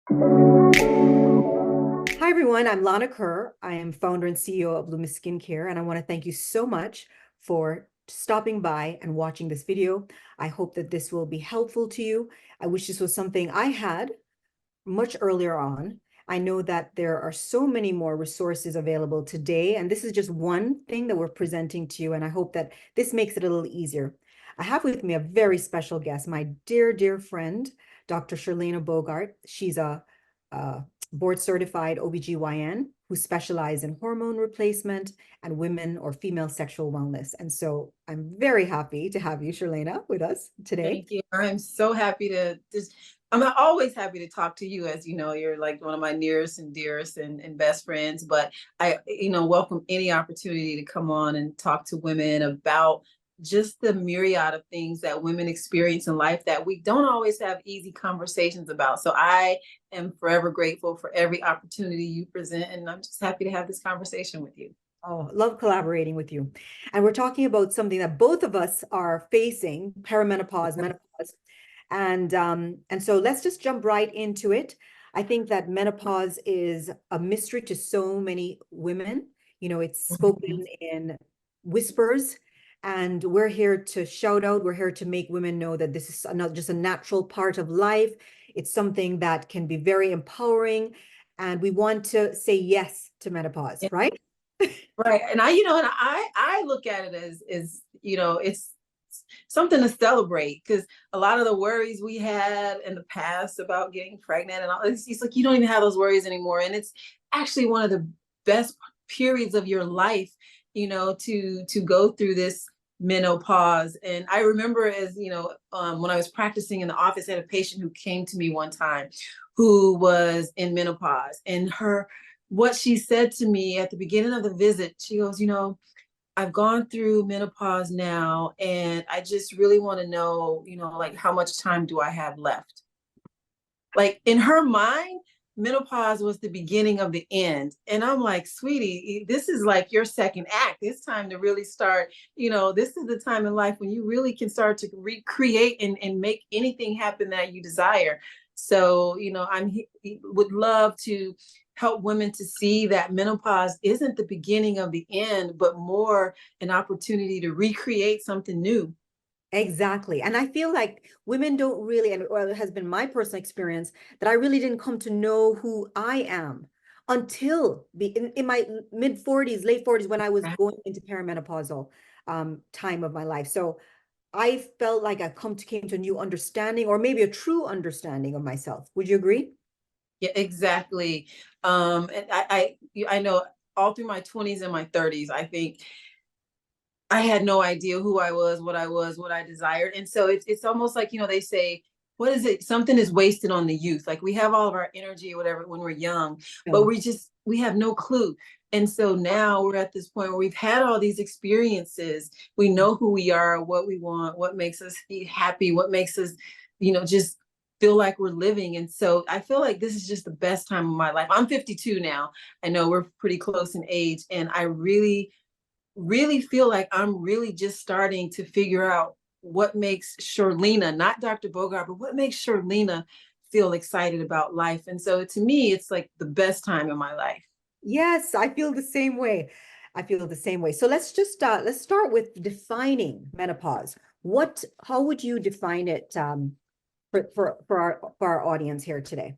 Hi, everyone. I'm Lana Kerr. I am founder and CEO of Lumis Skincare, and I want to thank you so much for stopping by and watching this video. I hope that this will be helpful to you. I wish this was something I had much earlier on. I know that there are so many more resources available today, and this is just one thing that we're presenting to you, and I hope that this makes it a little easier. I have with me a very special guest, my dear, dear friend, Dr. Shyrlena Bogart. She's a board certified OBGYN who specializes in hormone replacement and women or female sexual wellness. And so I'm very happy to have you, Shyrlena, with us today. Thank you. I'm so happy to just, I'm always happy to talk to you. As you know, you're like one of my nearest and dearest and best friends. But I, welcome any opportunity to come on and talk to women about just the myriad of things that women experience in life that we don't always have easy conversations about. So I am forever grateful for every opportunity you present. And I'm just happy to have this conversation with you. Oh, love collaborating with you. And we're talking about something that both of us are facing, perimenopause, menopause. And so let's just jump right into it. I think that menopause is a mystery to so many women. You know, it's spoken in whispers, and we're here to shout out, we're here to make women know that this is not just a natural part of life. It's something that can be very empowering, and we want to say yes to menopause, right? Right. And I look at it as, it's something to celebrate because a lot of the worries we had in the past about getting pregnant and all, it's like you don't even have those worries anymore. And it's actually one of the best periods of your life, to go through this menopause. And I remember when I was practicing in the office, I had a patient who came to me one time who was in menopause, and what she said to me at the beginning of the visit, she goes, I've gone through menopause now, and I just really want to know, like how much time do I have left? Like in her mind, menopause was the beginning of the end. And I'm like, sweetie, this is like your second act. It's time to really start, this is the time in life when you really can start to recreate and make anything happen that you desire. So, would love to help women to see that menopause isn't the beginning of the end, but more an opportunity to recreate something new. Exactly. And I feel like women don't really, and well, it has been my personal experience that I really didn't come to know who I am until in my mid 40s, late 40s, when I was going into perimenopausal time of my life. So I felt like I came to a new understanding, or maybe a true understanding of myself. Would you agree? Yeah, exactly. And I know all through my 20s and my 30s, I think I had no idea who I was, what I desired. And so it's almost like, they say, what is it? Something is wasted on the youth. Like we have all of our energy or whatever when we're young, but No. we have no clue. And so now we're at this point where we've had all these experiences. We know who we are, what we want, what makes us happy, what makes us, just feel like we're living. And so I feel like this is just the best time of my life. I'm 52 now. I know we're pretty close in age, and I really feel like I'm really just starting to figure out what makes Shyrlena, not Dr. Bogart, but what makes Shyrlena feel excited about life. And so to me, it's like the best time in my life. Yes, I feel the same way. I feel the same way. So let's start with defining menopause. How would you define it for our audience here today?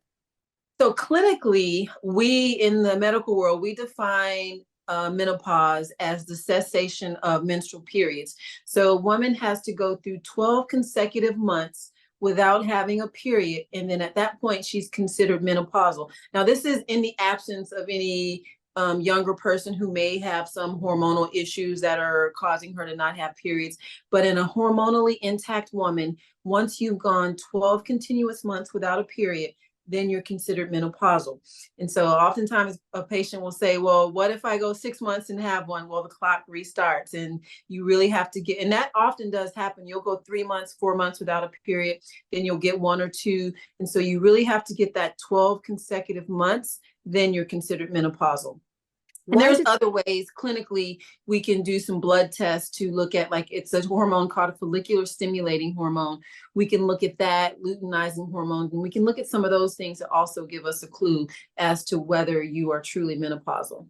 So clinically, we in the medical world, we define menopause as the cessation of menstrual periods. So a woman has to go through 12 consecutive months without having a period. And then at that point, she's considered menopausal. Now, this is in the absence of any younger person who may have some hormonal issues that are causing her to not have periods. But in a hormonally intact woman, once you've gone 12 continuous months without a period, then you're considered menopausal. And so oftentimes a patient will say, well, what if I go 6 months and have one? Well, the clock restarts, and you really have to get, and that often does happen. You'll go 3 months, 4 months without a period, then you'll get one or two. And so you really have to get that 12 consecutive months, then you're considered menopausal. And Why there's does other ways clinically we can do some blood tests to look at, like, it's a hormone called a follicular stimulating hormone. We can look at that, luteinizing hormones, and we can look at some of those things to also give us a clue as to whether you are truly menopausal.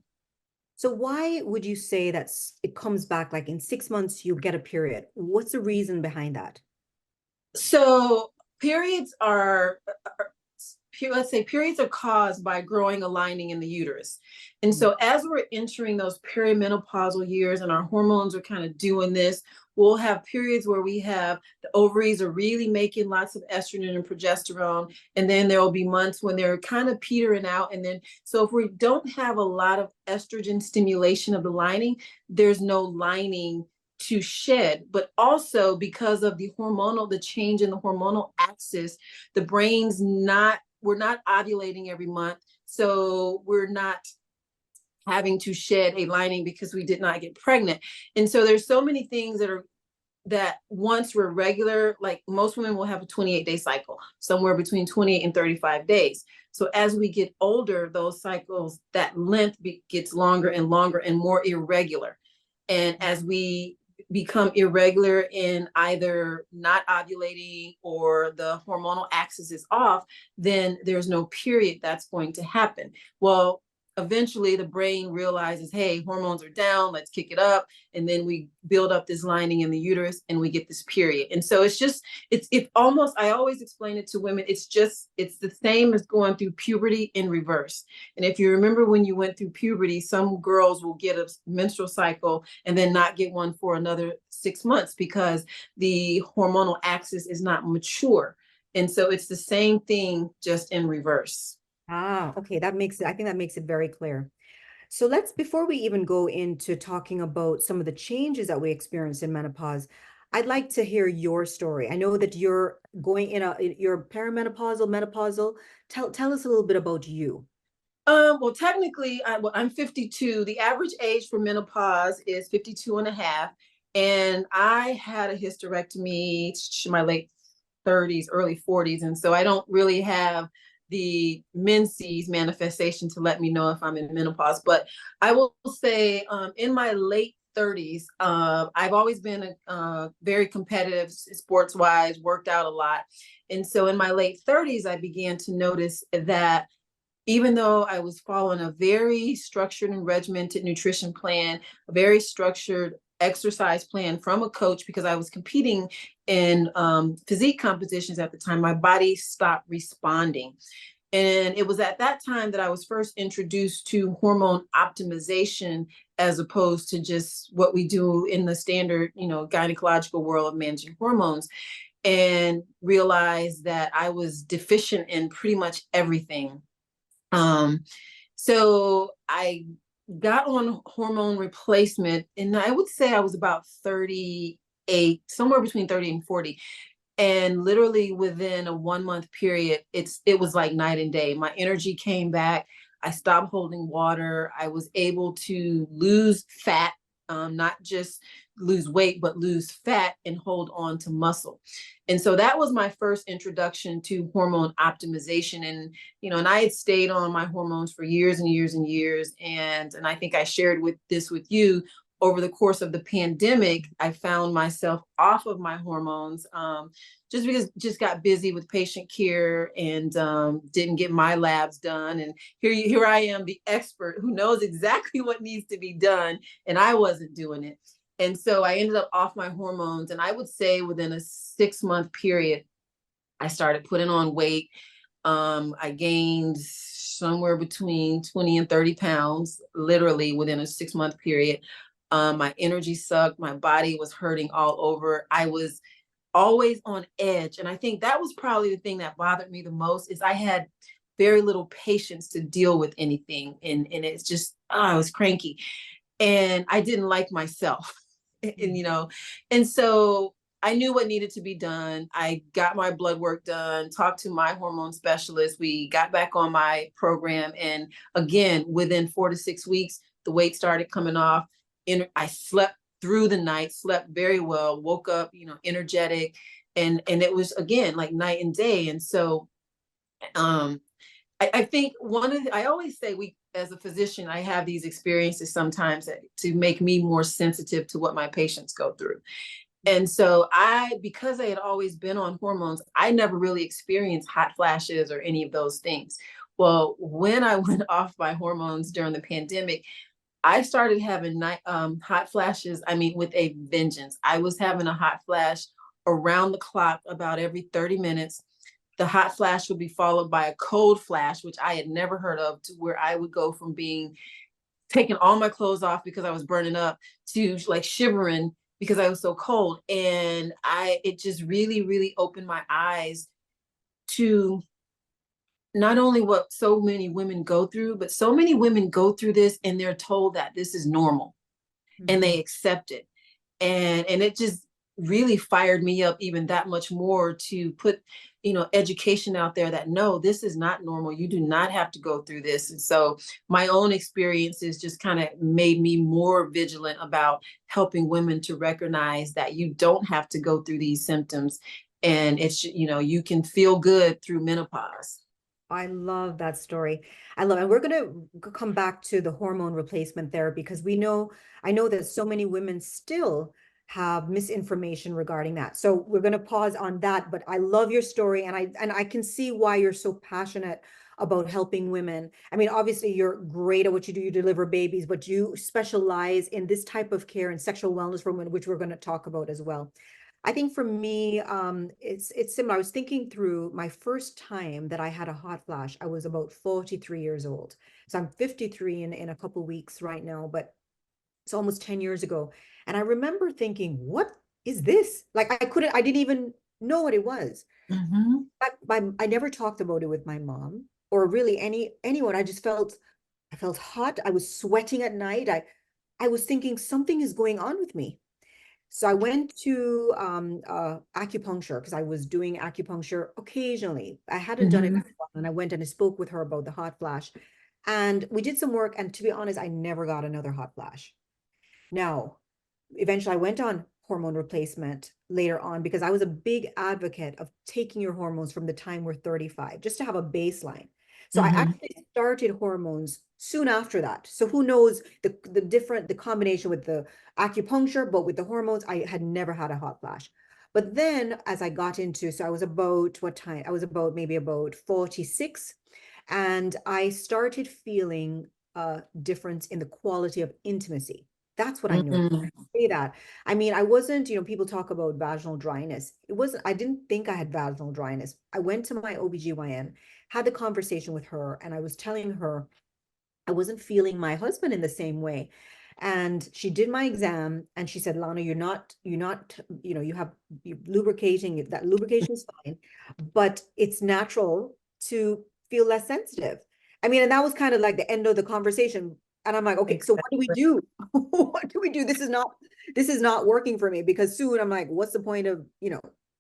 so why would you say that it comes back like in 6 months you get a period? What's the reason behind that? So periods are let's say periods are caused by growing a lining in the uterus. And Mm. so as we're entering those perimenopausal years and our hormones are kind of doing this, we'll have periods where we have the ovaries are really making lots of estrogen and progesterone. And then there will be months when they're kind of petering out. And then, so if we don't have a lot of estrogen stimulation of the lining, there's no lining to shed. But also because of the change in the hormonal axis, the brain's not, we're not ovulating every month. So we're not having to shed a lining because we did not get pregnant. And so there's so many things that once we're regular, like most women will have a 28-day cycle, somewhere between 28 and 35 days. So as we get older, those cycles, that length gets longer and longer and more irregular. And as we become irregular in either not ovulating or the hormonal axis is off, then there's no period that's going to happen. Well, eventually the brain realizes, hey, hormones are down, let's kick it up. And then we build up this lining in the uterus and we get this period. And so it's almost, I always explain it to women, it's the same as going through puberty in reverse. And if you remember when you went through puberty, some girls will get a menstrual cycle and then not get one for another 6 months because the hormonal axis is not mature. And so it's the same thing, just in reverse. Ah, okay, that makes it, I think that makes it very clear. So let's, before we even go into talking about some of the changes that we experience in menopause, I'd like to hear your story. I know that you're going you're perimenopausal, menopausal. Tell us a little bit about you. Well, technically, I'm 52. The average age for menopause is 52 and a half. And I had a hysterectomy in my late 30s, early 40s. And so I don't really have the menses manifestation to let me know if I'm in menopause. But I will say in my late 30s, I've always been very competitive sports wise, worked out a lot. And so in my late 30s, I began to notice that even though I was following a very structured and regimented nutrition plan, a very structured exercise plan from a coach, because I was competing in physique competitions at the time, my body stopped responding. And it was at that time that I was first introduced to hormone optimization as opposed to just what we do in the standard, gynecological world of managing hormones, and realized that I was deficient in pretty much everything. So I got on hormone replacement, and I would say I was about 38, somewhere between 30 and 40. And literally within a 1 month period, it was like night and day. My energy came back. I stopped holding water. I was able to lose fat, not just lose weight, but lose fat and hold on to muscle. And so that was my first introduction to hormone optimization. And I had stayed on my hormones for years and years and years. And I think I shared this with you. Over the course of the pandemic, I found myself off of my hormones, just because just got busy with patient care and didn't get my labs done. And here I am, the expert who knows exactly what needs to be done, and I wasn't doing it. And so I ended up off my hormones. And I would say within a 6 month period, I started putting on weight. I gained somewhere between 20 and 30 pounds, literally within a 6 month period. My energy sucked. My body was hurting all over. I was always on edge. And I think that was probably the thing that bothered me the most, is I had very little patience to deal with anything. And it's just, I was cranky and I didn't like myself. And so I knew what needed to be done. I got my blood work done, talked to my hormone specialist. We got back on my program. And again, within 4 to 6 weeks, the weight started coming off. I slept through the night, slept very well, woke up, energetic. And it was, again, like night and day. And so um, I think I always say as a physician, I have these experiences sometimes to make me more sensitive to what my patients go through. And so because I had always been on hormones, I never really experienced hot flashes or any of those things. Well, when I went off my hormones during the pandemic, I started having hot flashes. I mean, with a vengeance. I was having a hot flash around the clock about every 30 minutes. The hot flash would be followed by a cold flash, which I had never heard of, to where I would go from being taking all my clothes off because I was burning up to like shivering because I was so cold. And it just really, really opened my eyes to not only what so many women go through, but so many women go through this and they're told that this is normal and they accept it. And it just really fired me up even that much more to put, education out there that no, this is not normal. You do not have to go through this. And so my own experiences just kind of made me more vigilant about helping women to recognize that you don't have to go through these symptoms, and it's, you can feel good through menopause. I love that story. I love, and we're going to come back to the hormone replacement therapy because I know that so many women still have misinformation regarding that. So we're going to pause on that, but I love your story, and I can see why you're so passionate about helping women. I mean, obviously you're great at what you do. You deliver babies, but you specialize in this type of care and sexual wellness for women, which we're going to talk about as well. I think for me, it's similar. I was thinking through my first time that I had a hot flash. I was about 43 years old. So I'm 53 in a couple weeks right now, but it's almost 10 years ago. And I remember thinking, what is this? Like I didn't even know what it was. Mm-hmm. I never talked about it with my mom or really anyone. I felt hot. I was sweating at night. I was thinking something is going on with me. So I went to acupuncture because I was doing acupuncture occasionally. I hadn't done it in a while, and I went and I spoke with her about the hot flash. And we did some work. And to be honest, I never got another hot flash. Now, eventually I went on hormone replacement later on because I was a big advocate of taking your hormones from the time we're 35, just to have a baseline. So I Mm-hmm. actually started hormones soon after that. So who knows the combination with the acupuncture, but with the hormones, I had never had a hot flash. But then as I got into, so I was about what time? I was about maybe about 46, and I started feeling a difference in the quality of intimacy. That's what I noticed. Mm-hmm. Say that. I mean, I wasn't, people talk about vaginal dryness. I didn't think I had vaginal dryness. I went to my OBGYN, had the conversation with her, and I was telling her I wasn't feeling my husband in the same way. And she did my exam and she said, Lana, you're not, you lubricating, that lubrication is fine, but it's natural to feel less sensitive. I mean, and that was kind of like the end of the conversation. And I'm like, okay, so what do we Exactly. do? What do we do? This is not working for me because soon I'm like, what's the point of,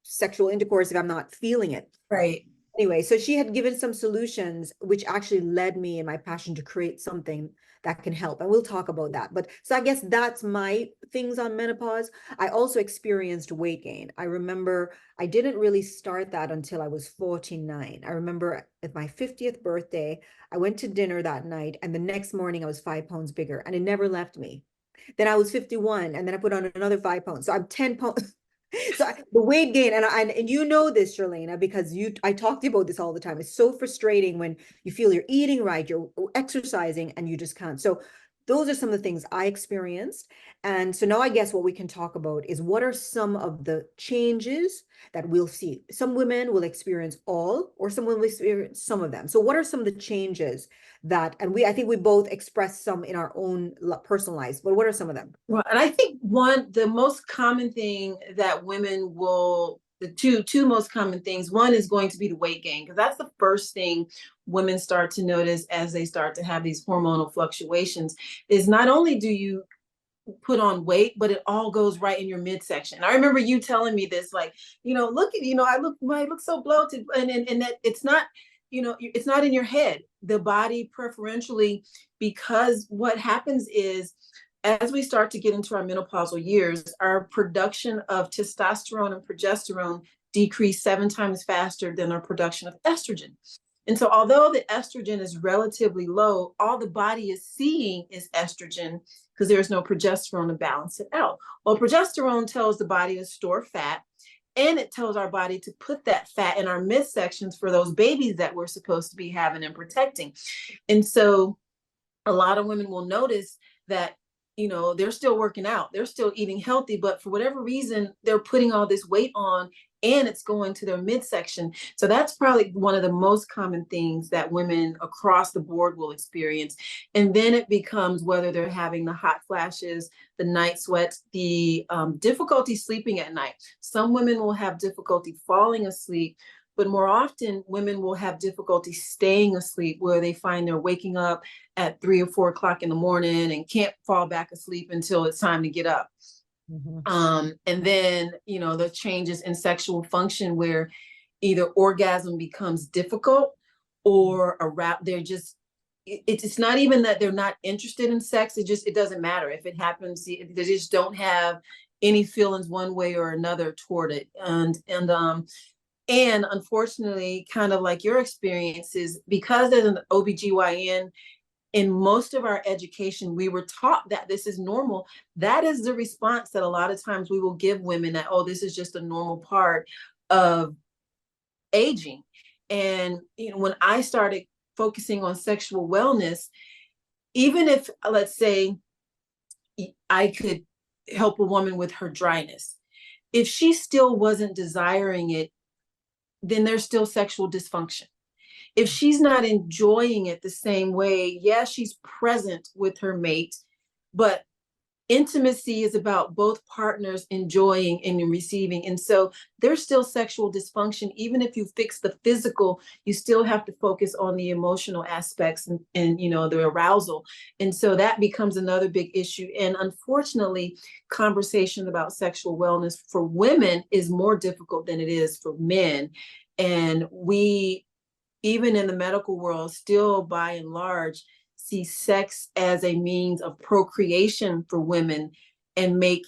sexual intercourse if I'm not feeling it? Right. Anyway, so she had given some solutions, which actually led me in my passion to create something that can help. And we'll talk about that. But so I guess that's my things on menopause. I also experienced weight gain. I remember I didn't really start that until I was 49. I remember at my 50th birthday, I went to dinner that night, and the next morning I was 5 pounds bigger, and it never left me. Then I was 51, and then I put on another 5 pounds. So I'm 10 pounds. So the weight gain, and you know this, Shyrlena, because I talk to you about this all the time. It's so frustrating when you feel you're eating right, you're exercising, and you just can't. So those are some of the things I experienced. And so now I guess what we can talk about is what are some of the changes that we'll see. Some women will experience all, or some will experience some of them. So what are some of the changes that, and I think we both express some in our own personal lives, but what are some of them? Well, and I think the most common thing that women will, the two most common things, one is going to be the weight gain, because that's the first thing women start to notice as they start to have these hormonal fluctuations, is not only do you put on weight, but it all goes right in your midsection. I remember you telling me this, like, look at, I look so bloated, and that it's not, it's not in your head. The body preferentially, because what happens is, as we start to get into our menopausal years, our production of testosterone and progesterone decrease 7 times faster than our production of estrogen. And so although the estrogen is relatively low, all the body is seeing is estrogen because there's no progesterone to balance it out. Well, progesterone tells the body to store fat, and it tells our body to put that fat in our midsections for those babies that we're supposed to be having and protecting. And so a lot of women will notice that, you know, they're still working out, they're still eating healthy, but for whatever reason, they're putting all this weight on and it's going to their midsection. So that's probably one of the most common things that women across the board will experience. And then it becomes whether they're having the hot flashes, the night sweats, the difficulty sleeping at night. Some women will have difficulty falling asleep, but more often women will have difficulty staying asleep, where they find they're waking up at 3 or 4 o'clock in the morning and can't fall back asleep until it's time to get up. And then, you know, the changes in sexual function where either orgasm becomes difficult or they're just, it's not even that they're not interested in sex. It doesn't matter if it happens. They just don't have any feelings one way or another toward it. And unfortunately, kind of like your experiences, because there's an OBGYN, in most of our education, we were taught that this is normal. That is the response that a lot of times we will give women, that, oh, this is just a normal part of aging. And, you know, when I started focusing on sexual wellness, even if, let's say, I could help a woman with her dryness, if she still wasn't desiring it, then there's still sexual dysfunction. If she's not enjoying it the same way, yeah, she's present with her mate, but intimacy is about both partners enjoying and receiving. And so there's still sexual dysfunction. Even if you fix the physical, you still have to focus on the emotional aspects and you know, the arousal. And so that becomes another big issue. And unfortunately, conversation about sexual wellness for women is more difficult than it is for men. And we, even in the medical world, still by and large see sex as a means of procreation for women, and make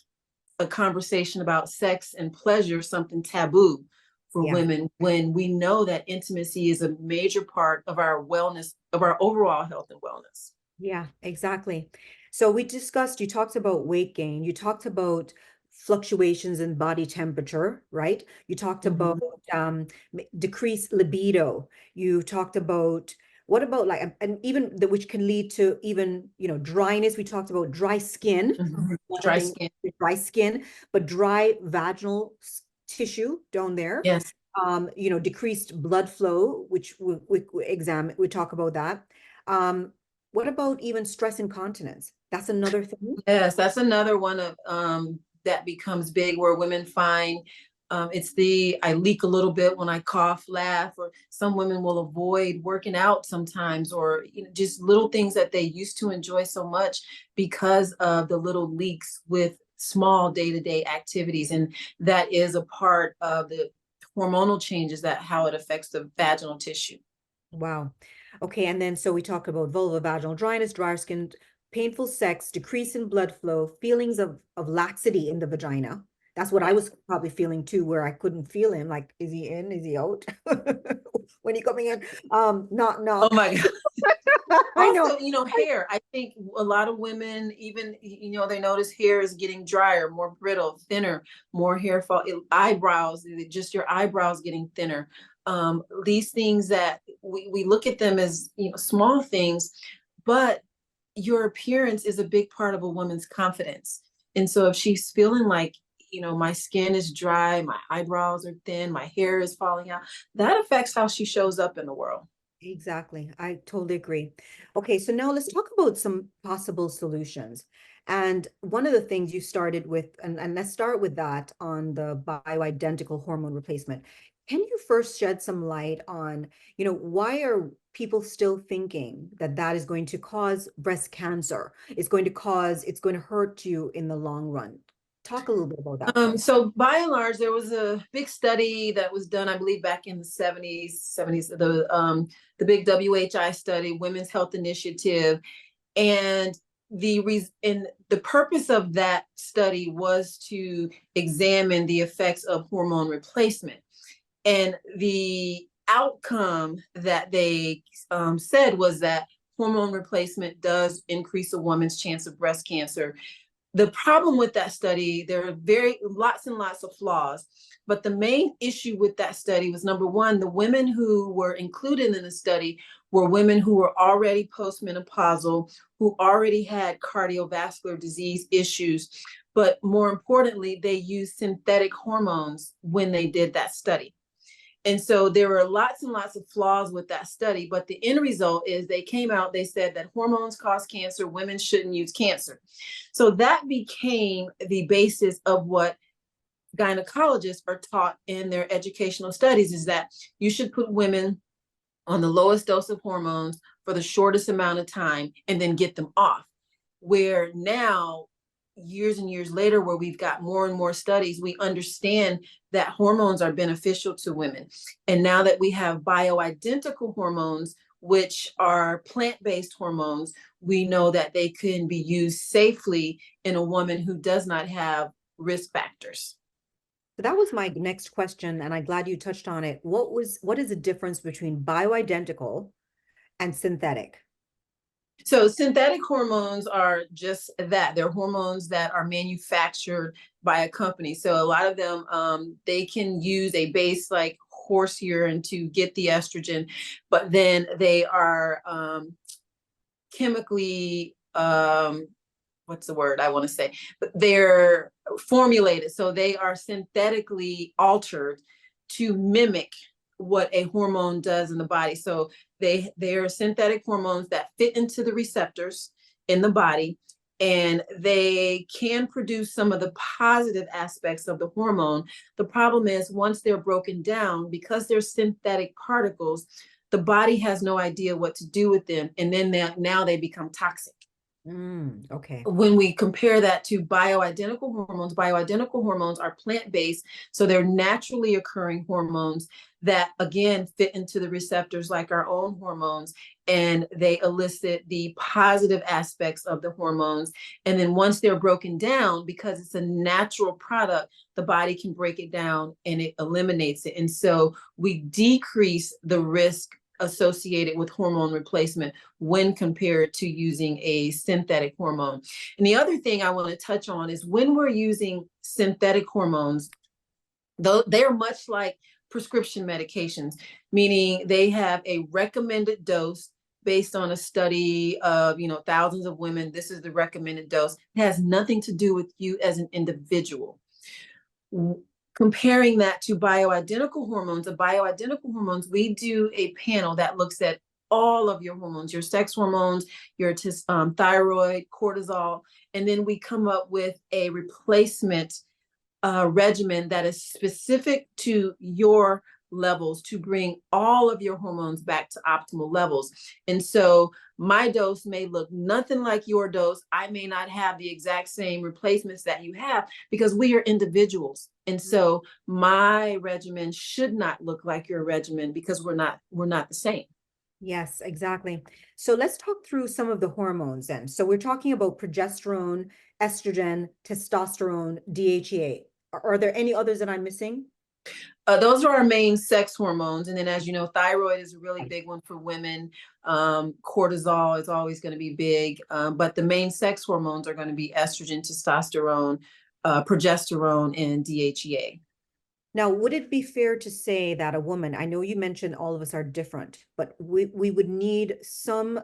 a conversation about sex and pleasure something taboo for women, when we know that intimacy is a major part of our wellness, of our overall health and wellness. Yeah, exactly. So we discussed, you talked about weight gain, you talked about fluctuations in body temperature, right? You talked about decreased libido. You talked about, what about like, and even the, which can lead to even, you know, dryness. We talked about dry skin, Dry skin. dry skin, but dry vaginal tissue down there. Yes. You know, decreased blood flow, which we examine, we talk about that. What about even stress incontinence? That's another thing. Yes, that's another one of that becomes big, where women find it's the, I leak a little bit when I cough, laugh, or some women will avoid working out sometimes, or, you know, just little things that they used to enjoy so much because of the little leaks with small day-to-day activities. And that is a part of the hormonal changes, that how it affects the vaginal tissue. Wow. Okay, and then so we talked about vulvovaginal dryness, drier skin, painful sex, decrease in blood flow, feelings of laxity in the vagina. That's what I was probably feeling too, where I couldn't feel him. Like, is he in? Is he out? When he coming in? Knock, Oh knock. my God. I know. Also, you know, hair. I think a lot of women, even, you know, they notice hair is getting drier, more brittle, thinner, more hair fall, eyebrows, just your eyebrows getting thinner. These things that we look at them as, you know, small things, but your appearance is a big part of a woman's confidence. And so if she's feeling like, you know, my skin is dry, my eyebrows are thin, my hair is falling out, that affects how she shows up in the world. Exactly. I totally agree. Okay, so now let's talk about some possible solutions. And one of the things you started with, and let's start with that on the bioidentical hormone replacement. Can you first shed some light on, you know, why are people still thinking that that is going to cause breast cancer? It's going to cause, it's going to hurt you in the long run. Talk a little bit about that for us. So by and large, there was a big study that was done, I believe, back in the 70s, the big WHI study, Women's Health Initiative, and the purpose of that study was to examine the effects of hormone replacement. And the outcome that they said was that hormone replacement does increase a woman's chance of breast cancer. The problem with that study, there are lots and lots of flaws, but the main issue with that study was, number one, the women who were included in the study were women who were already postmenopausal, who already had cardiovascular disease issues, but more importantly, they used synthetic hormones when they did that study. And so there were lots and lots of flaws with that study, but the end result is they came out, they said that hormones cause cancer, women shouldn't use cancer. So that became the basis of what gynecologists are taught in their educational studies, is that you should put women on the lowest dose of hormones for the shortest amount of time and then get them off. Where now, years and years later, where we've got more and more studies, we understand that hormones are beneficial to women. And now that we have bioidentical hormones, which are plant-based hormones, we know that they can be used safely in a woman who does not have risk factors. So that was my next question, and I'm glad you touched on it. What is the difference between bioidentical and synthetic? So synthetic hormones are just that. They're hormones that are manufactured by a company. So a lot of them, they can use a base like horse urine to get the estrogen, but then they are chemically, what's the word I want to say? But they're formulated. So they are synthetically altered to mimic what a hormone does in the body. So they are synthetic hormones that fit into the receptors in the body, and they can produce some of the positive aspects of the hormone. The problem is, once they're broken down, because they're synthetic particles, the body has no idea what to do with them, and then now they become toxic. Okay. When we compare that to bioidentical hormones are plant-based, so they're naturally occurring hormones that again fit into the receptors like our own hormones, and they elicit the positive aspects of the hormones. And then once they're broken down, because it's a natural product, the body can break it down and it eliminates it. And so we decrease the risk associated with hormone replacement when compared to using a synthetic hormone. And the other thing I want to touch on is, when we're using synthetic hormones, though they're much like prescription medications, meaning they have a recommended dose based on a study of thousands of women. This is the recommended dose. It has nothing to do with you as an individual. Comparing that to bioidentical hormones, we do a panel that looks at all of your hormones, your sex hormones, your thyroid, cortisol, and then we come up with a replacement regimen that is specific to your levels to bring all of your hormones back to optimal levels. And so my dose may look nothing like your dose. I may not have the exact same replacements that you have, because we are individuals. And so my regimen should not look like your regimen, because we're not the same. Yes, exactly. So let's talk through some of the hormones then. So we're talking about progesterone, estrogen, testosterone, DHEA. Are there any others that I'm missing? Those are our main sex hormones. And then, as you know, thyroid is a really big one for women. Cortisol is always going to be big. But the main sex hormones are going to be estrogen, testosterone, progesterone, and DHEA. Now, would it be fair to say that a woman, I know you mentioned all of us are different, but we would need some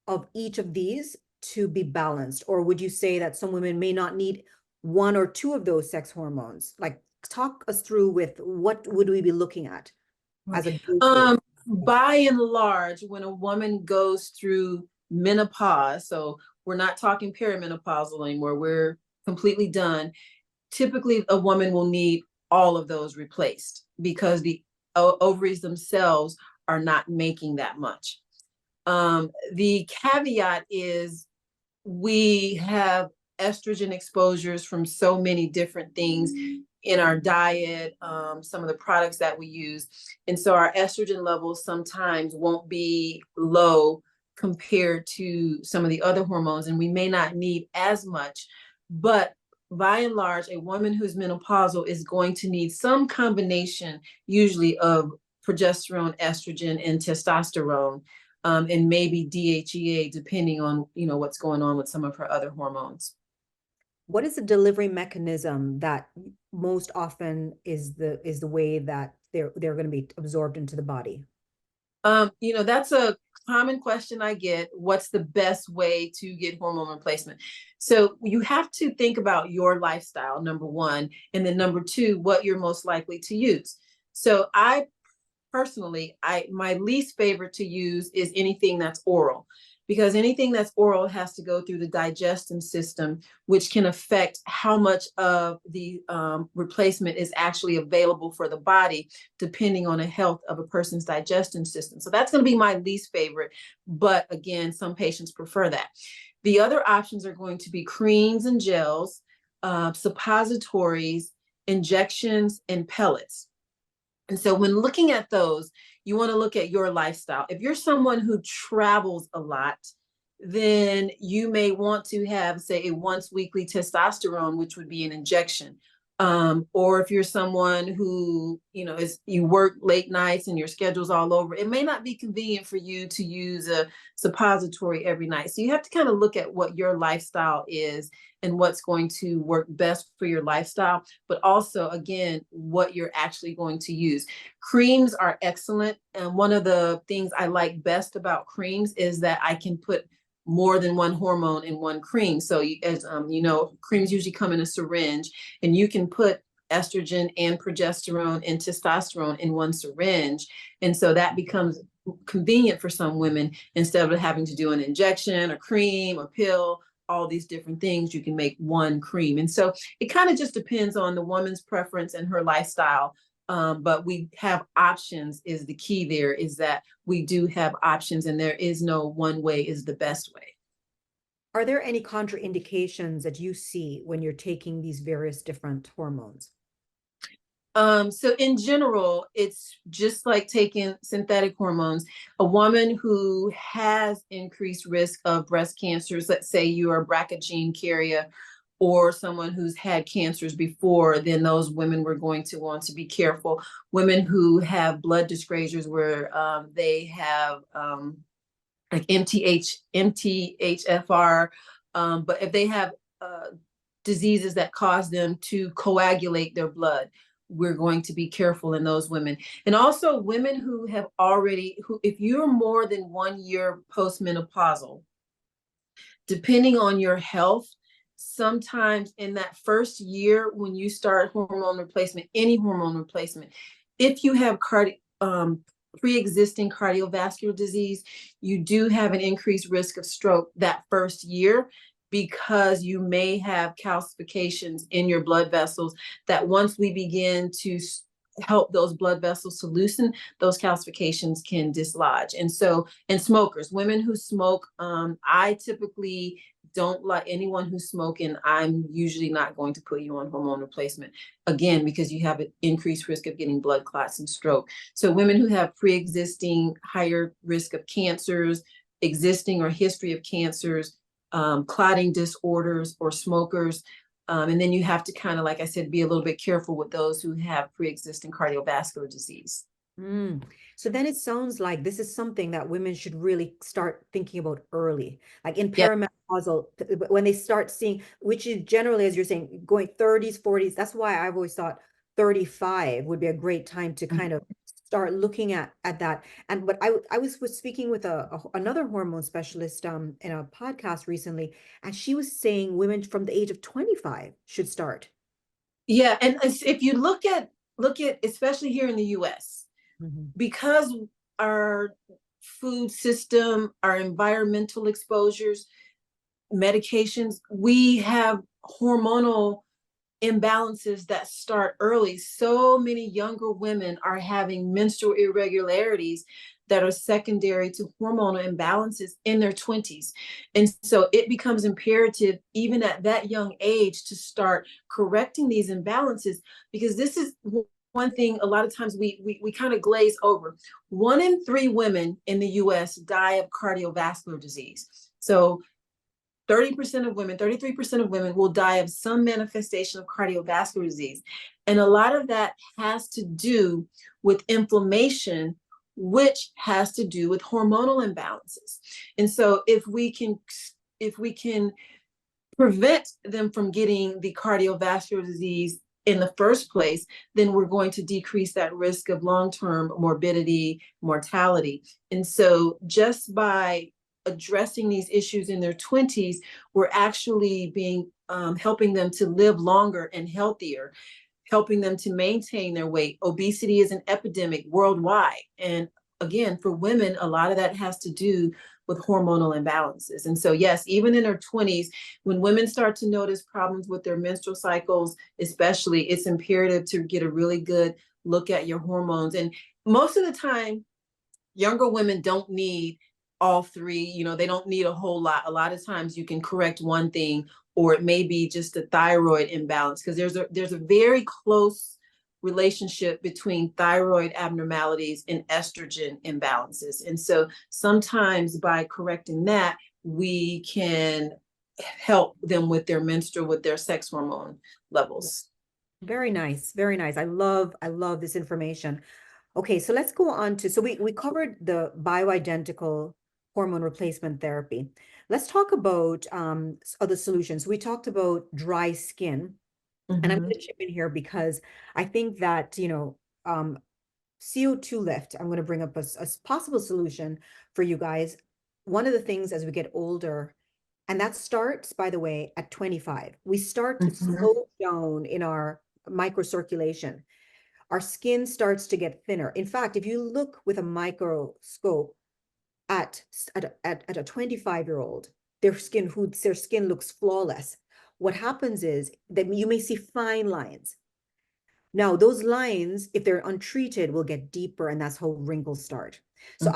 of each of these to be balanced? Or would you say that some women may not need one or two of those sex hormones? Like, talk us through with what would we be looking at as a gateway? By and large, when a woman goes through menopause, so we're not talking perimenopausal anymore, we're completely done. Typically, a woman will need all of those replaced, because the ovaries themselves are not making that much. The caveat is, we have estrogen exposures from so many different things in our diet, some of the products that we use. And so our estrogen levels sometimes won't be low compared to some of the other hormones, and we may not need as much. But by and large, a woman who's menopausal is going to need some combination, usually, of progesterone, estrogen, and testosterone, and maybe DHEA, depending on, what's going on with some of her other hormones. What is the delivery mechanism that most often is the way that they're going to be absorbed into the body? That's a common question I get. What's the best way to get hormone replacement? So you have to think about your lifestyle, number one, and then number two, what you're most likely to use. So I personally, my least favorite to use is anything that's oral, because anything that's oral has to go through the digestive system, which can affect how much of the replacement is actually available for the body, depending on the health of a person's digestion system. So that's going to be my least favorite. But again, some patients prefer that. The other options are going to be creams and gels, suppositories, injections, and pellets. And so when looking at those, you want to look at your lifestyle. If you're someone who travels a lot, then you may want to have, say, a once weekly testosterone, which would be an injection. Or if you're someone who, you work late nights and your schedule's all over, it may not be convenient for you to use a suppository every night. So you have to kind of look at what your lifestyle is and what's going to work best for your lifestyle, but also, again, what you're actually going to use. Creams are excellent. And one of the things I like best about creams is that I can put more than one hormone in one cream. So as creams usually come in a syringe, and you can put estrogen and progesterone and testosterone in one syringe. And so that becomes convenient for some women. Instead of having to do an injection, a cream, a pill, all these different things, you can make one cream. And so it kind of just depends on the woman's preference and her lifestyle. But we have options is the key there, is that we do have options, and there is no one way is the best way. Are there any contraindications that you see when you're taking these various different hormones? So in general, it's just like taking synthetic hormones. A woman who has increased risk of breast cancers, let's say you are a BRCA gene carrier, or someone who's had cancers before, then those women we're going to want to be careful. Women who have blood dyscrasias where they have like MTHFR, but if they have diseases that cause them to coagulate their blood, we're going to be careful in those women. And also women who have already, if you're more than 1 year postmenopausal, depending on your health, sometimes in that first year when you start hormone replacement, any hormone replacement, if you have pre-existing cardiovascular disease, you do have an increased risk of stroke that first year, because you may have calcifications in your blood vessels that once we begin to help those blood vessels to loosen, those calcifications can dislodge. And so, and smokers, women who smoke, I typically don't like anyone who's smoking. I'm usually not going to put you on hormone replacement, again, because you have an increased risk of getting blood clots and stroke. So women who have pre-existing higher risk of cancers, existing or history of cancers, clotting disorders, or smokers. And then you have to kind of, like I said, be a little bit careful with those who have pre-existing cardiovascular disease. So then it sounds like this is something that women should really start thinking about early, like in Yeah. perimenopausal, when they start seeing, which is generally, as you're saying, going 30s, 40s. That's why I've always thought 35 would be a great time to kind of start looking at that. And but I was speaking with another hormone specialist in a podcast recently, and she was saying women from the age of 25 should start. Yeah, and if you look at especially here in the US, because our food system, our environmental exposures, medications, we have hormonal imbalances that start early. So many younger women are having menstrual irregularities that are secondary to hormonal imbalances in their 20s. And so it becomes imperative, even at that young age, to start correcting these imbalances, because this is one thing a lot of times we kind of glaze over. 1 in 3 women in the US die of cardiovascular disease. So 30% of women, 33% of women will die of some manifestation of cardiovascular disease. And a lot of that has to do with inflammation, which has to do with hormonal imbalances. And so if we can prevent them from getting the cardiovascular disease in the first place, then we're going to decrease that risk of long-term morbidity, mortality. And so just by addressing these issues in their 20s, we're actually helping them to live longer and healthier, helping them to maintain their weight. Obesity is an epidemic worldwide. And again, for women, a lot of that has to do with hormonal imbalances. And so, yes, even in their 20s, when women start to notice problems with their menstrual cycles, especially, it's imperative to get a really good look at your hormones. And most of the time, younger women don't need all three. They don't need a whole lot. A lot of times you can correct one thing, or it may be just a thyroid imbalance, because there's a very close relationship between thyroid abnormalities and estrogen imbalances. And so sometimes by correcting that, we can help them with their sex hormone levels. Very nice. Very nice. I love this information. Okay, so let's go on to, so we covered the bioidentical hormone replacement therapy. Let's talk about other solutions. We talked about dry skin. And I'm going to chip in here because I think that, CO2 lift, I'm going to bring up a possible solution for you guys. One of the things as we get older, and that starts, by the way, at 25, we start to slow down in our microcirculation. Our skin starts to get thinner. In fact, if you look with a microscope at a 25-year-old, their skin looks flawless. What happens is that you may see fine lines. Now, those lines, if they're untreated, will get deeper, and that's how wrinkles start. So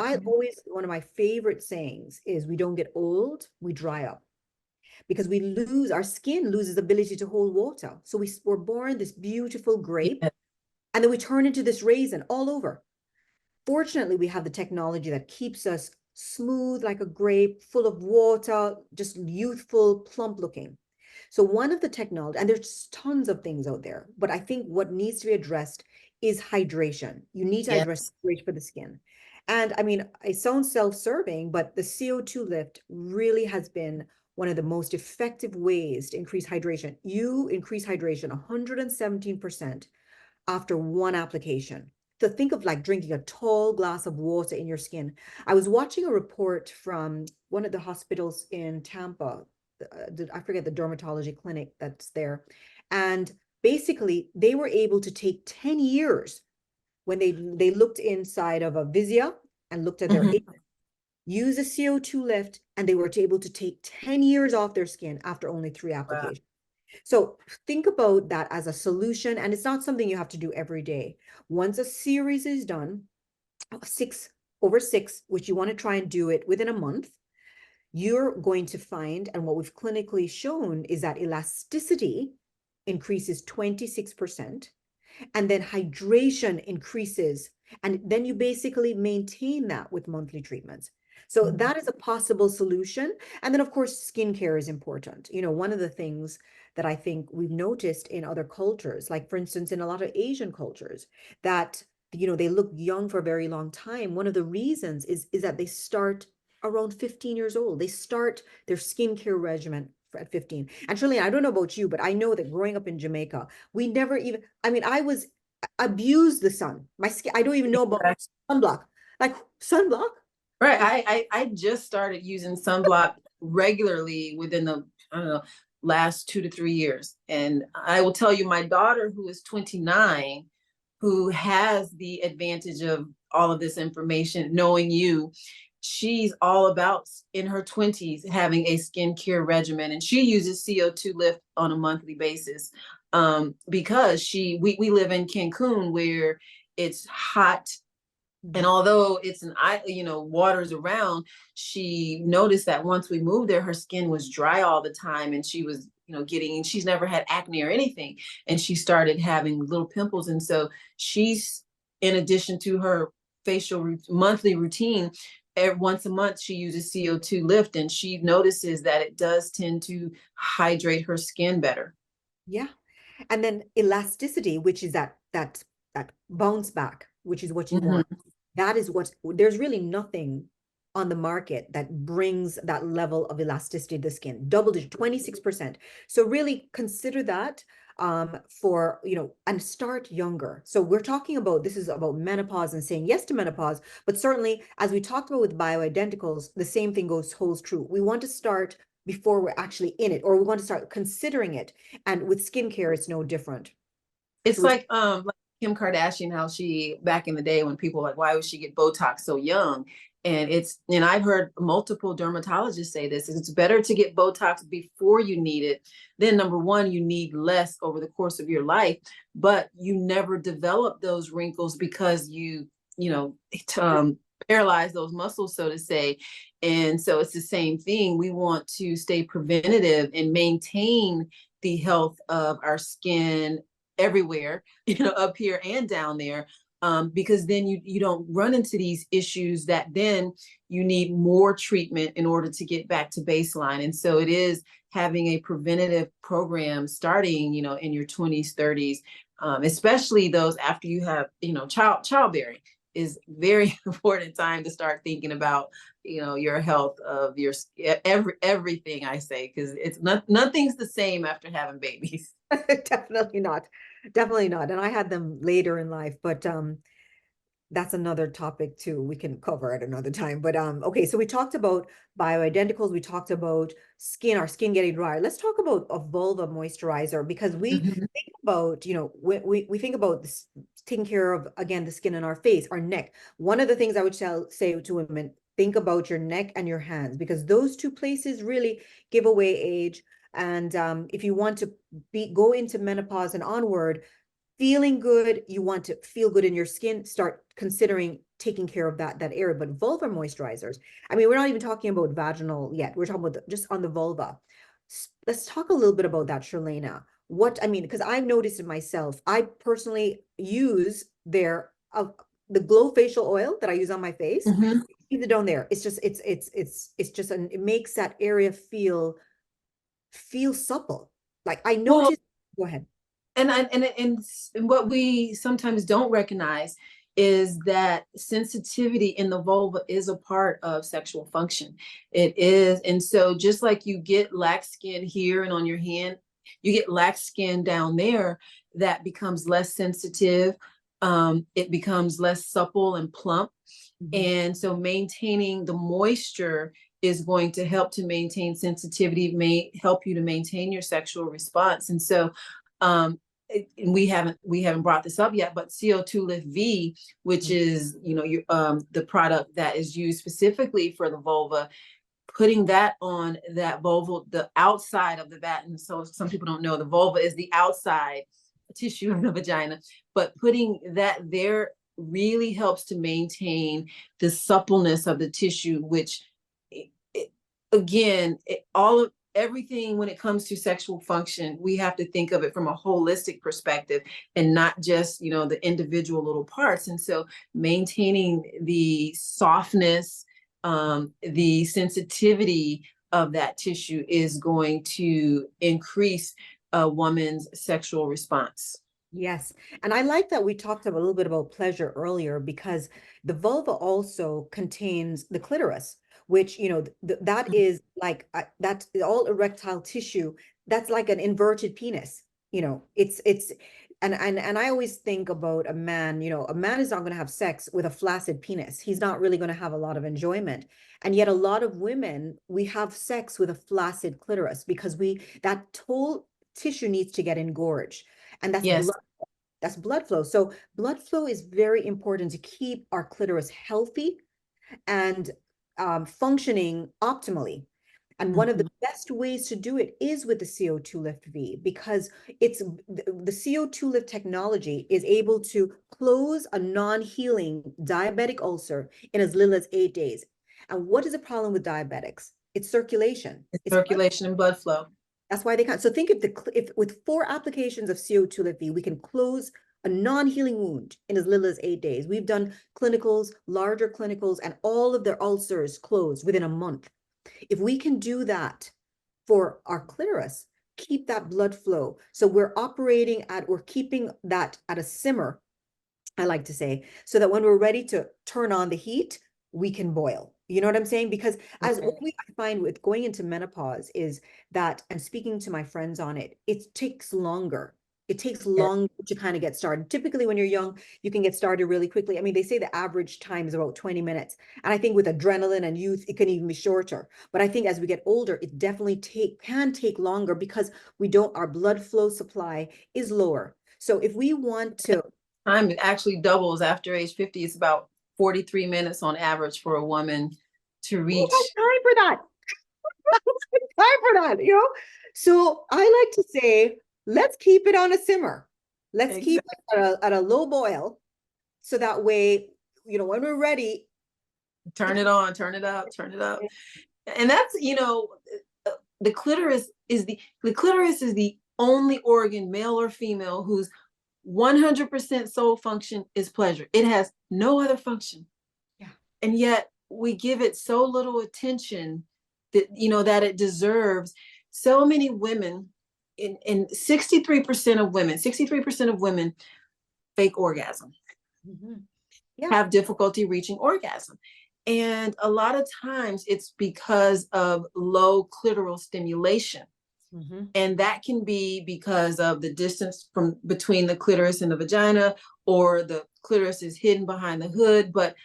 one of my favorite sayings is, we don't get old, we dry up. Because our skin loses ability to hold water. So we're born this beautiful grape, and then we turn into this raisin all over. Fortunately, we have the technology that keeps us smooth like a grape, full of water, just youthful, plump looking. So one of the technology, and there's tons of things out there, but I think what needs to be addressed is hydration. You need to address hydration for the skin. And I mean, it sounds self-serving, but the CO2 lift really has been one of the most effective ways to increase hydration. You increase hydration 117% after one application. So think of like drinking a tall glass of water in your skin. I was watching a report from one of the hospitals in Tampa. I forget the dermatology clinic that's there. And basically, they were able to take 10 years when they looked inside of a Vizia and looked at their use a CO2 lift, and they were able to take 10 years off their skin after only 3 applications. Wow. So think about that as a solution, and it's not something you have to do every day. Once a series is done, 6 over 6, which you want to try and do it within a month, you're going to find, and what we've clinically shown is that elasticity increases 26%, and then hydration increases, and then you basically maintain that with monthly treatments. So that is a possible solution. And then, of course, skincare is important. One of the things that I think we've noticed in other cultures, like, for instance, in a lot of Asian cultures, that, they look young for a very long time. One of the reasons is that they start around 15 years old. They start their skincare regimen at 15. And Shirley, I don't know about you, but I know that growing up in Jamaica, we never even, I was abused the sun. My skin, I don't even know about sunblock. Like, sunblock? Right. I just started using sunblock regularly within the, I don't know, last 2 to 3 years. And I will tell you, my daughter, who is 29, who has the advantage of all of this information, knowing you, she's all about, in her 20s, having a skincare regimen. And she uses CO2 lift on a monthly basis because we live in Cancun, where it's hot. And although it's water's around, she noticed that once we moved there, her skin was dry all the time, and she was, she's never had acne or anything. And she started having little pimples. And so she's, in addition to her facial monthly routine, once a month she uses CO2 lift, and she notices that it does tend to hydrate her skin better. Yeah. And then elasticity, which is that bounce back, which is what you want. Mhm. That is what there's really nothing on the market that brings that level of elasticity to the skin. Double digit, 26%. So really consider that for, and start younger. So we're talking about, this is about menopause and saying yes to menopause, but certainly as we talked about with bioidenticals, the same thing holds true. We want to start before we're actually in it, or we want to start considering it. And with skincare, it's no different. It's So we're like Kim Kardashian, how she back in the day when people were like, why would she get Botox so young? And I've heard multiple dermatologists say this, it's better to get Botox before you need it. Then number one, you need less over the course of your life, but you never develop those wrinkles because you know, paralyze those muscles, so to say. And so it's the same thing. We want to stay preventative and maintain the health of our skin everywhere, up here and down there, because then you don't run into these issues that then you need more treatment in order to get back to baseline. And so it is having a preventative program starting, in your 20s, 30s, especially those after you have, childbearing is very important time to start thinking about, your health of your everything, I say, because it's nothing's the same after having babies. definitely not. Definitely not. And I had them later in life, but that's another topic too. We can cover at another time. But okay, so we talked about bioidenticals, we talked about our skin getting drier. Let's talk about a vulva moisturizer, because we Mhm. think about, we think about this, taking care of, again, the skin on our face, our neck. One of the things I would say to women, think about your neck and your hands, because those two places really give away age. And if you want to go into menopause and onward, feeling good, you want to feel good in your skin, start considering taking care of that area. But vulva moisturizers, I mean, we're not even talking about vaginal yet. We're talking about just on the vulva. Let's talk a little bit about that, Shyrlena. What I mean, because I've noticed it myself. I personally use the Glow facial oil that I use on my face. Mhm. Leave it down there. It's just it's just it makes that area feel supple. Like I Well, noticed. Go ahead. and what we sometimes don't recognize is that sensitivity in the vulva is a part of sexual function. It is. And so just like you get lax skin here and on your hand, you get lax skin down there that becomes less sensitive. It becomes less supple and plump. Mhm. And so maintaining the moisture is going to help to maintain sensitivity, may help you to maintain your sexual response. And so we haven't brought this up yet, but CO2 Lift V, which is the product that is used specifically for the vulva, putting that on that vulva, the outside of the vat. And so some people don't know the vulva is the outside tissue of the vagina, but putting that there really helps to maintain the suppleness of the tissue, which again, all of everything when it comes to sexual function, we have to think of it from a holistic perspective and not just, the individual little parts. And so maintaining the softness, the sensitivity of that tissue is going to increase a woman's sexual response. Yes. And I like that we talked a little bit about pleasure earlier, because the vulva also contains the clitoris, which, that is like that's all erectile tissue. That's like an inverted penis. It's and I always think about a man, a man is not going to have sex with a flaccid penis. He's not really going to have a lot of enjoyment. And yet a lot of women, we have sex with a flaccid clitoris because that whole tissue needs to get engorged. And Yes. that's blood flow. So blood flow is very important to keep our clitoris healthy and functioning optimally. And one of the Mhm. best ways to do it is with the CO2 Lift V, because it's the CO2 Lift technology is able to close a non-healing diabetic ulcer in as little as 8 days. And what is the problem with diabetics? It's circulation. It's It's blood. circulation and blood flow. That's why they can't. So think if with 4 applications of CO2 Lift V, we can close a non-healing wound in as little as 8 days. We've done clinicals, larger clinicals, and all of their ulcers closed within a month. If we can do that for our clitoris, keep that blood flow. So we're keeping that at a simmer, I like to say, so that when we're ready to turn on the heat, we can boil. You know what I'm saying? Because as what I find with going into menopause is that, and speaking to my friends on it, it takes longer. It takes Yeah. longer to kind of get started. Typically, when you're young, you can get started really quickly. I mean, they say the average time is about 20 minutes. And I think with adrenaline and youth, it can even be shorter. But I think as we get older, it definitely can take longer because our blood flow supply is lower. So if we want to, Time actually doubles after age 50. It's about 43 minutes on average for a woman to who reach. has time for that? Time for that, you know? So I like to say, let's keep it on a simmer. Let's keep Exactly. it at a low boil. So that way, when we're ready, Turn it on, turn it up, turn it up. And that's, the clitoris is the only organ, male or female, whose 100% sole function is pleasure. It has no other function. yeah. And yet we give it so little attention that it deserves. So many women, in 63% of women fake orgasm, Yeah. have difficulty reaching orgasm. And a lot of times it's because of low clitoral stimulation. And that can be because of the distance from between the clitoris and the vagina, or the clitoris is hidden behind the hood. But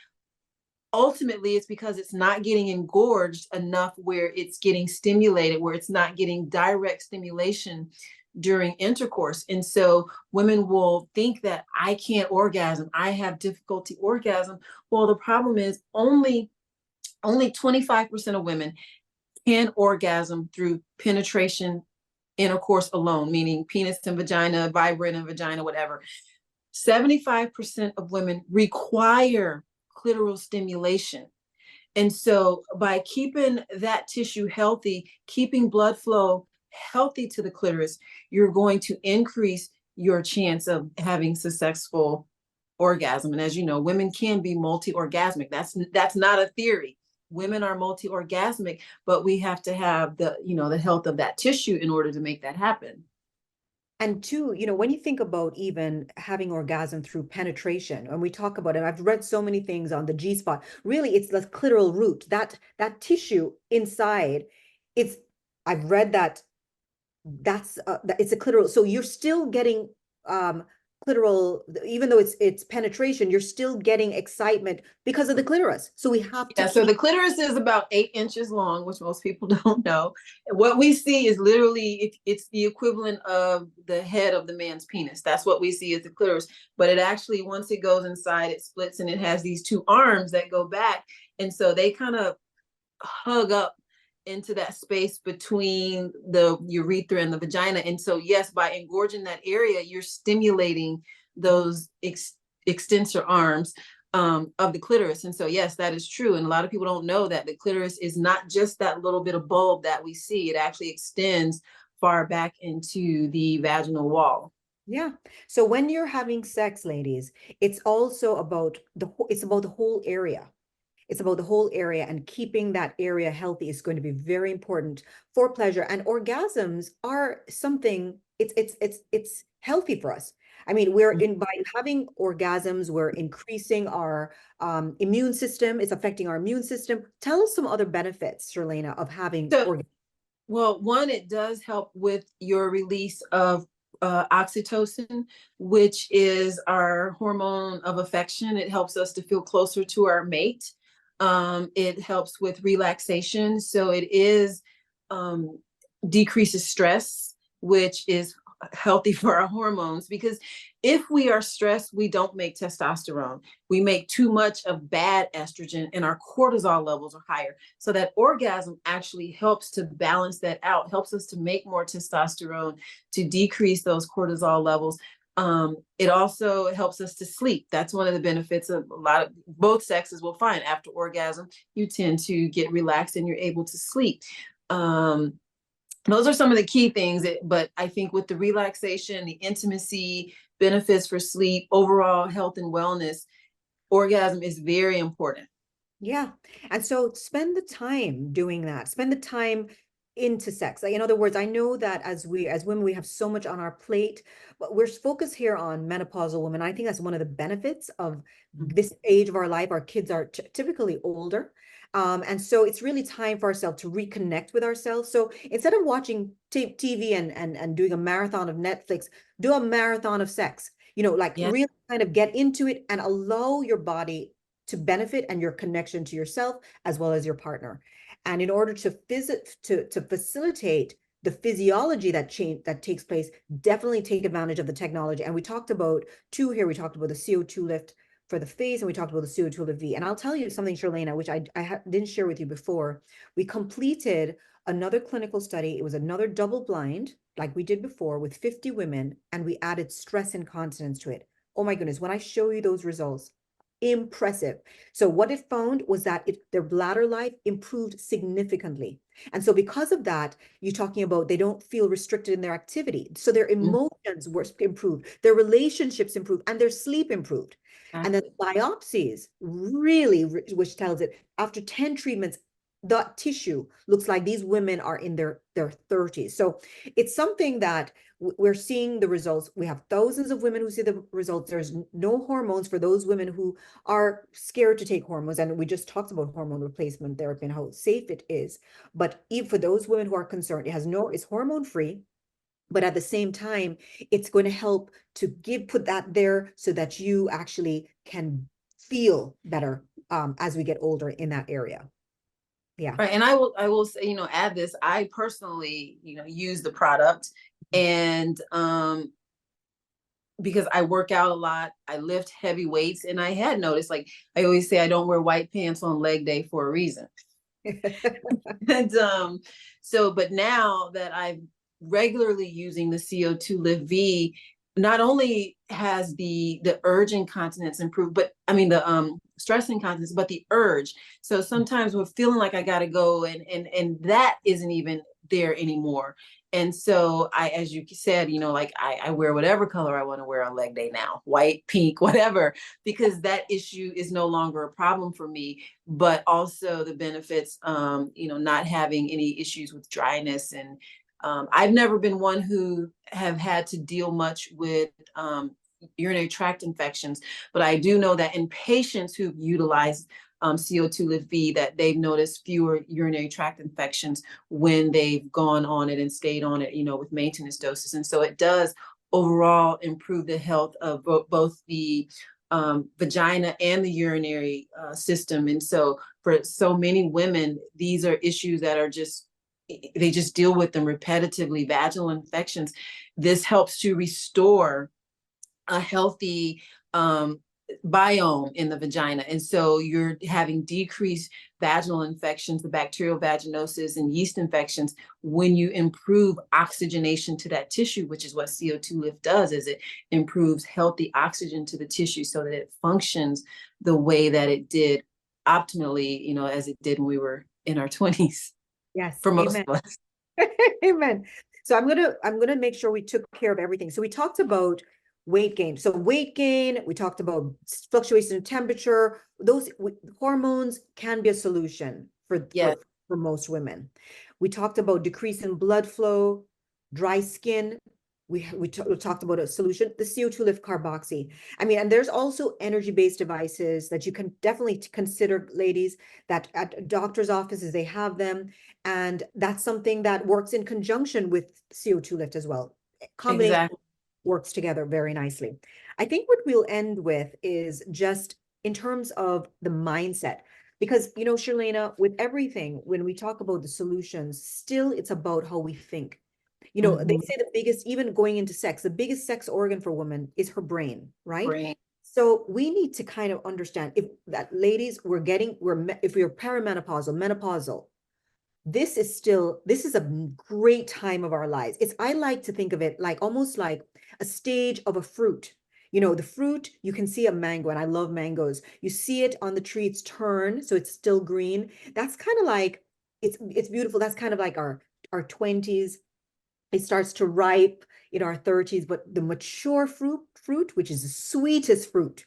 ultimately, it's because it's not getting engorged enough where it's getting stimulated, where it's not getting direct stimulation during intercourse. And so women will think that I can't orgasm, I have difficulty orgasm. Well, the problem is only 25% of women can orgasm through penetration intercourse alone, meaning penis and vagina, vibrating vagina, whatever. 75% of women require clitoral stimulation. And so by keeping that tissue healthy, keeping blood flow healthy to the clitoris, you're going to increase your chance of having successful orgasm. And as you know, women can be multi-orgasmic. That's not a theory. Women are multi-orgasmic, but we have to have the health of that tissue in order to make that happen. And two, when you think about even having orgasm through penetration, and we talk about it, I've read so many things on the G spot. Really, it's the clitoral root, that tissue inside. It's I've read that it's a clitoral. So you're still getting clitoral, even though it's penetration, you're still getting excitement because of the clitoris. So we have to Yeah, so keep. the clitoris is about 8 inches long, which most people don't know. What we see is literally, it's the equivalent of the head of the man's penis. That's what we see as the clitoris. But it actually, once it goes inside, it splits, and it has these two arms that go back. And so they kind of hug up into that space between the urethra and the vagina. And so, yes, by engorging that area, you're stimulating those extensor arms of the clitoris. And so, yes, that is true. And a lot of people don't know that the clitoris is not just that little bit of bulb that we see. It actually extends far back into the vaginal wall. Yeah. So when you're having sex, ladies, it's also about it's about the whole area. It's about the whole area, and keeping that area healthy is going to be very important for pleasure. And orgasms are something, it's healthy for us. I mean, by having orgasms, we're increasing our immune system. It's affecting our immune system. Tell us some other benefits, Shyrlena, of having So, orgasms. well, one, it does help with your release of oxytocin, which is our hormone of affection. It helps us to feel closer to our mate. It helps with relaxation. So it is decreases stress, which is healthy for our hormones, because if we are stressed, we don't make testosterone. We make too much of bad estrogen, and our cortisol levels are higher. So that orgasm actually helps to balance that out, helps us to make more testosterone, to decrease those cortisol levels. It also helps us to sleep. That's one of the benefits of both sexes will find after orgasm. You tend to get relaxed and you're able to sleep. those are some of the key things but I think with the relaxation, the intimacy, benefits for sleep, overall health and wellness, orgasm is very important. Yeah. And so spend the time doing that. Spend the time into sex. Like, in other words, I know that as women, we have so much on our plate, but we're focused here on menopausal women. I think that's one of the benefits of this age of our life. Our kids are typically older. And so it's really time for ourselves to reconnect with ourselves. So instead of watching TV and doing a marathon of Netflix, do a marathon of sex. Like Yeah. really kind of get into it and allow your body to benefit and your connection to yourself as well as your partner. And in order to facilitate the physiology that takes place, definitely take advantage of the technology. And we talked about two here. We talked about the CO2 lift for the face, and we talked about the CO2 lift V. And I'll tell you something, Shyrlena, which I didn't share with you before. We completed another clinical study. It was another double blind, like we did before, with 50 women, and we added stress incontinence to it. Oh my goodness, when I show you those results, impressive. So what it found was that their bladder life improved significantly. And so because of that, you're talking about they don't feel restricted in their activity. So their emotions were improved, their relationships improved, and their sleep improved. And then biopsies really, which tells it after 10 treatments, the tissue looks like these women are in their 30s. So it's something that we're seeing the results. We have thousands of women who see the results. There's no hormones for those women who are scared to take hormones. And we just talked about hormone replacement therapy and how safe it is. But even for those women who are concerned, it's hormone free. But at the same time, it's going to help to put that there so that you actually can feel better as we get older in that area. Yeah. Right. And I will say, add this. I personally, use the product, and because I work out a lot, I lift heavy weights, and I had noticed, like I always say, I don't wear white pants on leg day for a reason. And but now that I'm regularly using the CO2 Live V, not only has the urge incontinence improved, but I mean the stress incontinence, but the urge. So sometimes we're feeling like I gotta go, and that isn't even there anymore. And so as you said, like I wear whatever color I want to wear on leg day now, white, pink, whatever, because that issue is no longer a problem for me. But also the benefits, not having any issues with dryness. And I've never been one who have had to deal much with urinary tract infections, but I do know that in patients who've utilized CO2 Live V, that they've noticed fewer urinary tract infections when they've gone on it and stayed on it, with maintenance doses. And so it does overall improve the health of both the vagina and the urinary system. And so for so many women, these are issues that are they just deal with them repetitively, vaginal infections. This helps to restore a healthy biome in the vagina. And so you're having decreased vaginal infections, the bacterial vaginosis and yeast infections, when you improve oxygenation to that tissue, which is what CO2 Lift does, is it improves healthy oxygen to the tissue so that it functions the way that it did optimally, as it did when we were in our 20s, Yes. for most Amen. of us. Amen. So I'm gonna make sure we took care of everything. So we talked about weight gain. So weight gain, we talked about fluctuation in temperature. Those hormones can be a solution for Yeah, most women. We talked about decrease in blood flow, dry skin. We talked about a solution, the CO2 lift carboxy. I mean, and there's also energy-based devices that you can definitely consider, ladies, that at doctors' offices, they have them. And that's something that works in conjunction with CO2 lift as well. Combination exactly. works together very nicely. I think what we'll end with is just in terms of the mindset. Because, Shirlena, with everything, when we talk about the solutions, still it's about how we think. They Mm-hmm. say the biggest, even going into sex, the biggest sex organ for women is her brain, right? Brain. So we need to kind of understand if that ladies, if we're perimenopausal, menopausal, this is a great time of our lives. I like to think of it like almost like a stage of a fruit. The fruit, you can see a mango, and I love mangoes. You see it on the tree, it's turned, so it's still green. That's kind of like it's beautiful. That's kind of like our 20s. It starts to ripe in our 30s, but the mature fruit, which is the sweetest fruit,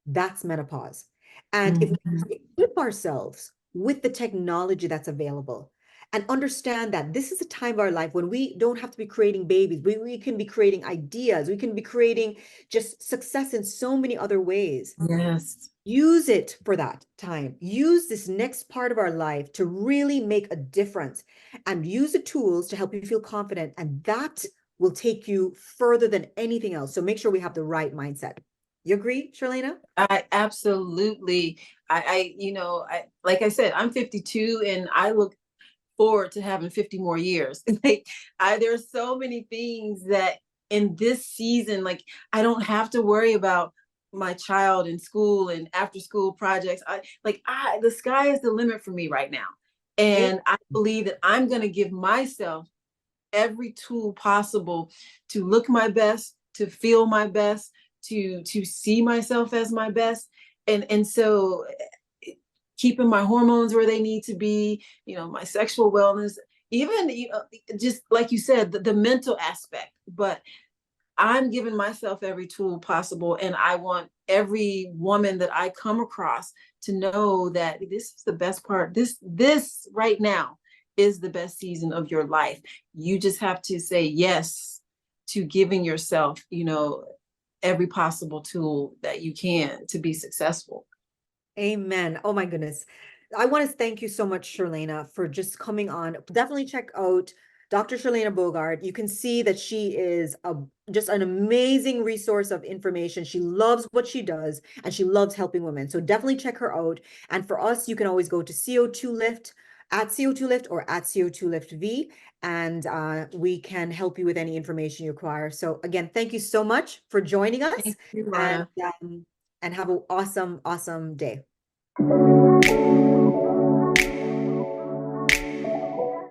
that's menopause. And if Mhm. we equip ourselves with the technology that's available and understand that this is a time of our life when we don't have to be creating babies, we can be creating ideas, we can be creating just success in so many other ways. Yes. Use it for that time. Use this next part of our life to really make a difference and use the tools to help you feel confident. And that will take you further than anything else. So make sure we have the right mindset. You agree, Shyrlena? I absolutely, I like I said, I'm 52 and I look forward to having 50 more years. Like there's so many things that in this season, like I don't have to worry about my child in school and after school projects. The sky is the limit for me right now. Hey, And I believe that I'm going to give myself every tool possible to look my best, to feel my best, to see myself as my best. And so keeping my hormones where they need to be, my sexual wellness, even just like you said, the mental aspect. But I'm giving myself every tool possible, and I want every woman that I come across to know that this is the best part. This right now is the best season of your life. You just have to say yes to giving yourself, every possible tool that you can to be successful. amen. Oh my goodness. I want to thank you so much, Shyrlena, for just coming on. Definitely check out Dr. Shyrlena Bogart. You can see that she is just an amazing resource of information. She loves what she does and she loves helping women. So definitely check her out. And for us, you can always go to CO2 Lift at CO2 Lift or at CO2 Lift V, and we can help you with any information you require. So again, thank you so much for joining us, Thank you, and Lana. um, and have an awesome, awesome day.